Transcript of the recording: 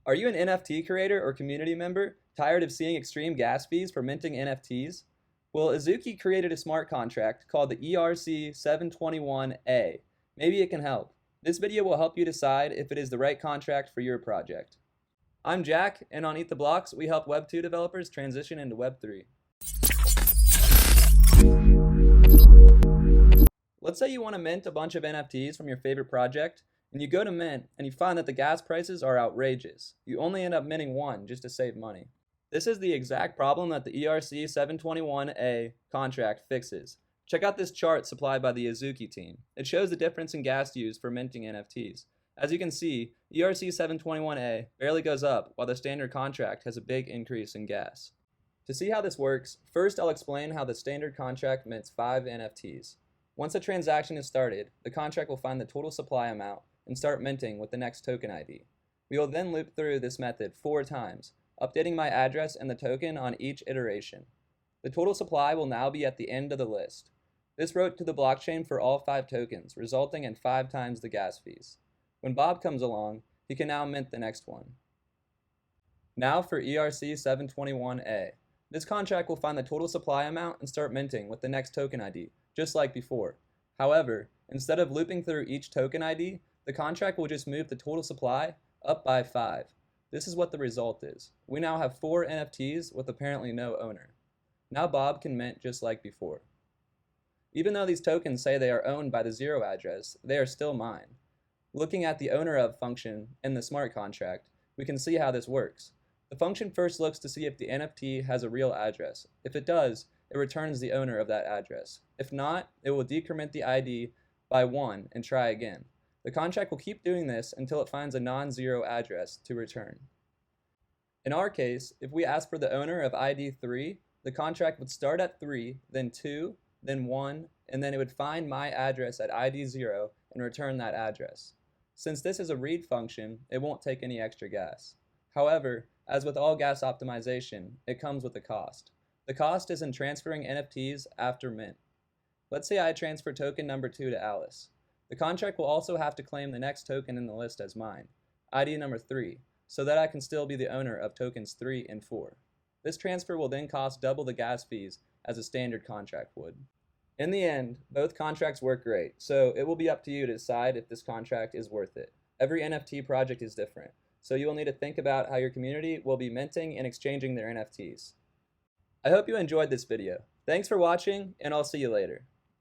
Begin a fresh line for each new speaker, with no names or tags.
Are you an NFT creator or community member tired of seeing extreme gas fees for minting NFTs? Well, Azuki created a smart contract called the ERC721-A. Maybe it can help. This video will help you decide if it is the right contract for your project. I'm Jack, and on EatTheBlocks, we help Web 2 developers transition into Web 3. Let's say you want to mint a bunch of NFTs from your favorite project, and you go to mint and you find that the gas prices are outrageous. You only end up minting one just to save money. This is the exact problem that the ERC721-A contract fixes. Check out this chart supplied by the Azuki team. It shows the difference in gas used for minting NFTs. As you can see, ERC721-A barely goes up while the standard contract has a big increase in gas. To see how this works, first I'll explain how the standard contract mints 5 NFTs. Once a transaction is started, the contract will find the total supply amount and start minting with the next token ID. We will then loop through this method 4 times, updating my address and the token on each iteration. The total supply will now be at the end of the list. This wrote to the blockchain for all 5 tokens, resulting in 5 times the gas fees. When Bob comes along, he can now mint the next one. Now for ERC721-A. This contract will find the total supply amount and start minting with the next token ID, just like before. However, instead of looping through each token ID, the contract will just move the total supply up by 5. This is what the result is. We now have 4 NFTs with apparently no owner. Now Bob can mint just like before. Even though these tokens say they are owned by the 0 address, they are still mine. Looking at the owner of function in the smart contract, we can see how this works. The function first looks to see if the NFT has a real address. If it does, it returns the owner of that address. If not, it will decrement the ID by 1 and try again. The contract will keep doing this until it finds a non-zero address to return. In our case, if we ask for the owner of ID 3, the contract would start at 3, then 2, then 1, and then it would find my address at ID 0 and return that address. Since this is a read function, it won't take any extra gas. However, as with all gas optimization, it comes with a cost. The cost is in transferring NFTs after mint. Let's say I transfer token number 2 to Alice. The contract will also have to claim the next token in the list as mine, ID number 3, so that I can still be the owner of tokens 3 and 4. This transfer will then cost double the gas fees as a standard contract would. In the end, both contracts work great, so it will be up to you to decide if this contract is worth it. Every NFT project is different, so you will need to think about how your community will be minting and exchanging their NFTs. I hope you enjoyed this video. Thanks for watching, and I'll see you later.